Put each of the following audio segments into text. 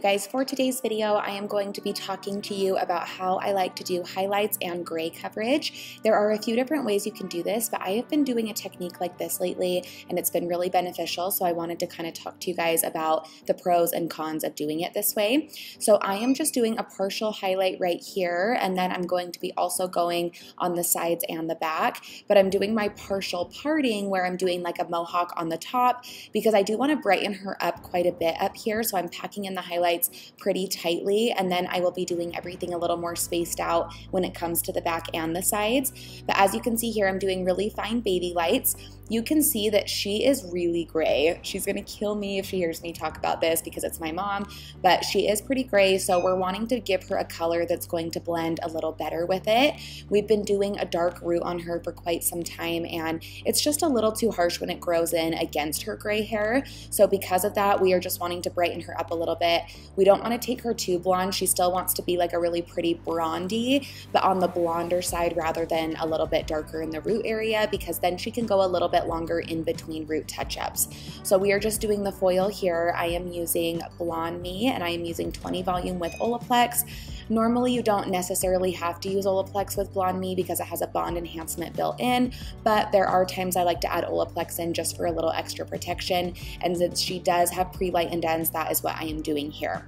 Guys, for today's video, I am going to be talking to you about how I like to do highlights and gray coverage. There are a few different ways you can do this, but I have been doing a technique like this lately, and it's been really beneficial, so I wanted to kind of talk to you guys about the pros and cons of doing it this way. So I am just doing a partial highlight right here, and then I'm going to be also going on the sides and the back, but I'm doing my partial parting where I'm doing like a mohawk on the top because I do want to brighten her up quite a bit up here, so I'm packing in the highlights pretty tightly, and then I will be doing everything a little more spaced out when it comes to the back and the sides. But as you can see here, I'm doing really fine baby lights. You can see that she is really gray. She's gonna kill me if she hears me talk about this because it's my mom, but she is pretty gray, so we're wanting to give her a color that's going to blend a little better with it. We've been doing a dark root on her for quite some time, and it's just a little too harsh when it grows in against her gray hair. So because of that, we are just wanting to brighten her up a little bit. We don't want to take her too blonde. She still wants to be like a really pretty blondie, but on the blonder side rather than a little bit darker in the root area, because then she can go a little bit longer in between root touch-ups. So we are just doing the foil here. I am using Blonde Me, and I am using 20 volume with Olaplex. Normally you don't necessarily have to use Olaplex with Blonde Me because it has a bond enhancement built in, but there are times I like to add Olaplex in just for a little extra protection, and since she does have pre-light and ends, that is what I am doing here.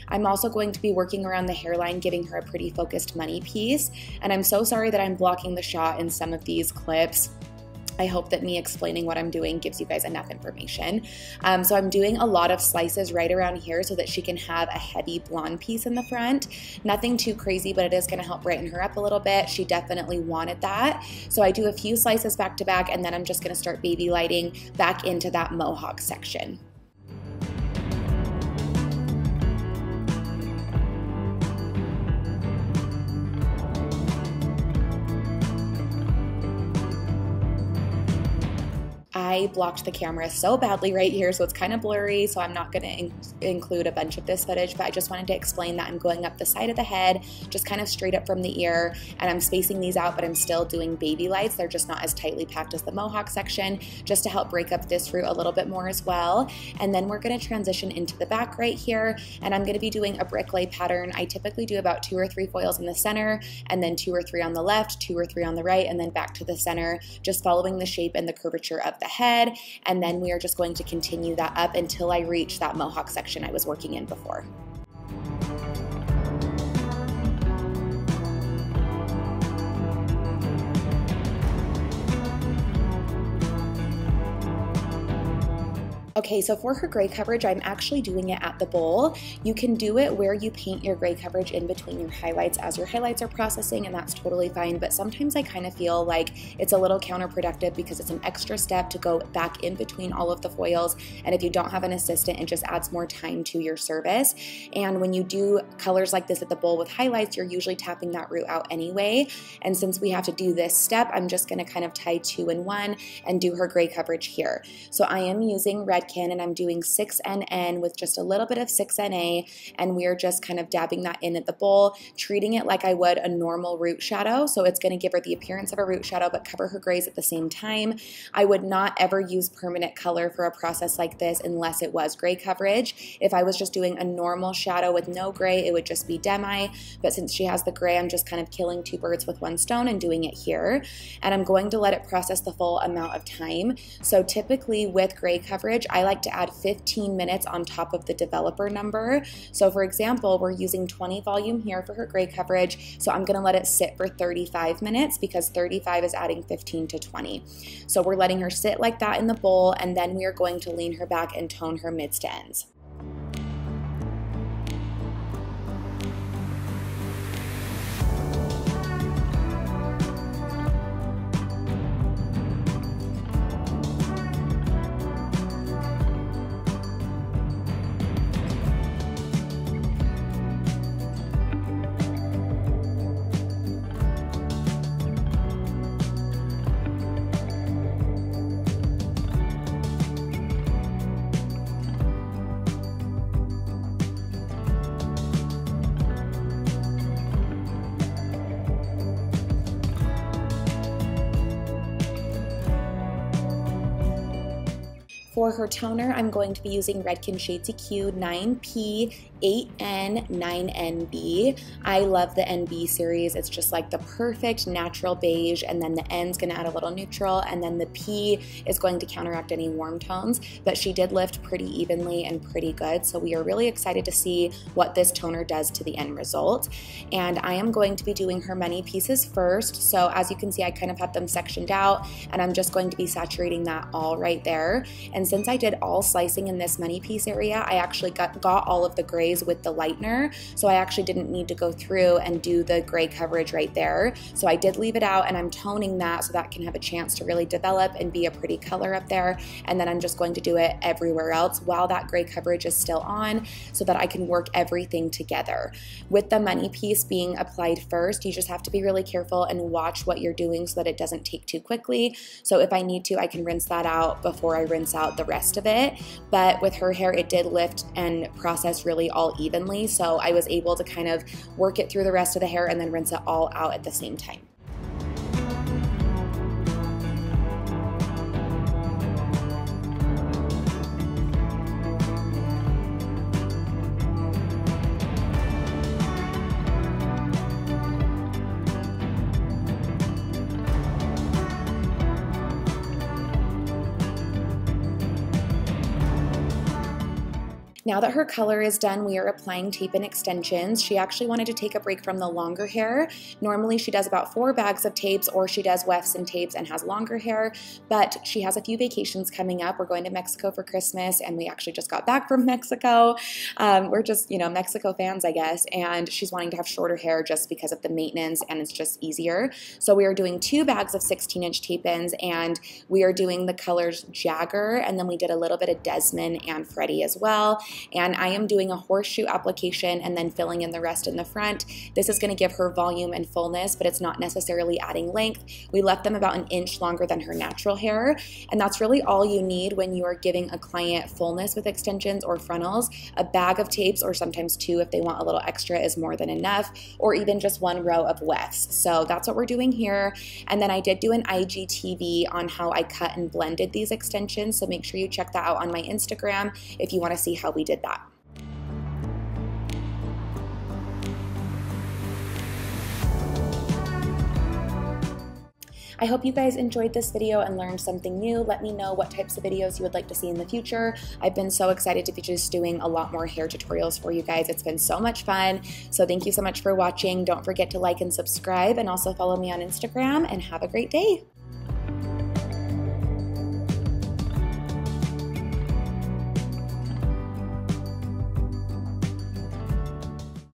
I'm also going to be working around the hairline, giving her a pretty focused money piece, and I'm so sorry that I'm blocking the shot in some of these clips. I hope that me explaining what I'm doing gives you guys enough information. So I'm doing a lot of slices right around here so that she can have a heavy blonde piece in the front. Nothing too crazy, but it is gonna help brighten her up a little bit. She definitely wanted that. So I do a few slices back to back, and then I'm just gonna start baby lighting back into that mohawk section. I blocked the camera so badly right here, so it's kind of blurry, so I'm not going to include a bunch of this footage, but I just wanted to explain that I'm going up the side of the head, just kind of straight up from the ear, and I'm spacing these out, but I'm still doing baby lights. They're just not as tightly packed as the mohawk section, just to help break up this root a little bit more as well. And then we're going to transition into the back right here, and I'm going to be doing a brick lay pattern. I typically do about 2 or 3 foils in the center, and then 2 or 3 on the left, 2 or 3 on the right, and then back to the center, just following the shape and the curvature of the head. And then we are just going to continue that up until I reach that mohawk section I was working in before. Okay, so for her gray coverage, I'm actually doing it at the bowl. You can do it where you paint your gray coverage in between your highlights as your highlights are processing, and that's totally fine, but sometimes I kind of feel like it's a little counterproductive because it's an extra step to go back in between all of the foils, and if you don't have an assistant, it just adds more time to your service. And when you do colors like this at the bowl with highlights, you're usually tapping that root out anyway, and since we have to do this step, I'm just going to kind of tie 2 in 1 and do her gray coverage here. So I am using Red and I'm doing 6NN with just a little bit of 6NA, and we're just kind of dabbing that in at the bowl, treating it like I would a normal root shadow. So it's going to give her the appearance of a root shadow but cover her grays at the same time. I would not ever use permanent color for a process like this unless it was gray coverage. If I was just doing a normal shadow with no gray, it would just be demi, but since she has the gray, I'm just kind of killing 2 birds with 1 stone and doing it here, and I'm going to let it process the full amount of time. So typically with gray coverage, I like to add 15 minutes on top of the developer number. So for example, we're using 20 volume here for her gray coverage, so I'm gonna let it sit for 35 minutes because 35 is adding 15 to 20. So we're letting her sit like that in the bowl, and then we are going to lean her back and tone her mids to ends. For her toner, I'm going to be using Redken Shades EQ 9P 8N 9NB. I love the NB series. It's just like the perfect natural beige, and then the N's gonna add a little neutral, and then the P is going to counteract any warm tones, but she did lift pretty evenly and pretty good, so we are really excited to see what this toner does to the end result. And I am going to be doing her money pieces first, so as you can see, I kind of have them sectioned out, and I'm just going to be saturating that all right there. And since I did all slicing in this money piece area, I actually got all of the grays with the lightener, so I actually didn't need to go through and do the gray coverage right there. So I did leave it out, and I'm toning that so that can have a chance to really develop and be a pretty color up there. And then I'm just going to do it everywhere else while that gray coverage is still on, so that I can work everything together. With the money piece being applied first, you just have to be really careful and watch what you're doing so that it doesn't take too quickly. So if I need to, I can rinse that out before I rinse out the rest of it. But with her hair, it did lift and process really all evenly, so I was able to kind of work it through the rest of the hair and then rinse it all out at the same time. Now that her color is done, we are applying tape and extensions. She actually wanted to take a break from the longer hair. Normally she does about 4 bags of tapes, or she does wefts and tapes and has longer hair, but she has a few vacations coming up. We're going to Mexico for Christmas, and we actually just got back from Mexico. We're just, Mexico fans, I guess, and she's wanting to have shorter hair just because of the maintenance, and it's just easier. So we are doing 2 bags of 16-inch tape-ins, and we are doing the colors Jagger, and then we did a little bit of Desmond and Freddie as well. And I am doing a horseshoe application and then filling in the rest in the front. This is going to give her volume and fullness, but it's not necessarily adding length. We left them about 1 inch longer than her natural hair, and that's really all you need when you are giving a client fullness with extensions or frontals. A bag of tapes, or sometimes 2 if they want a little extra, is more than enough, or even just 1 row of wefts. So that's what we're doing here. And then I did do an IGTV on how I cut and blended these extensions, so make sure you check that out on my Instagram if you want to see how we did that. I hope you guys enjoyed this video and learned something new. Let me know what types of videos you would like to see in the future. I've been so excited to be just doing a lot more hair tutorials for you guys. It's been so much fun. So thank you so much for watching. Don't forget to like and subscribe, and also follow me on Instagram, and have a great day.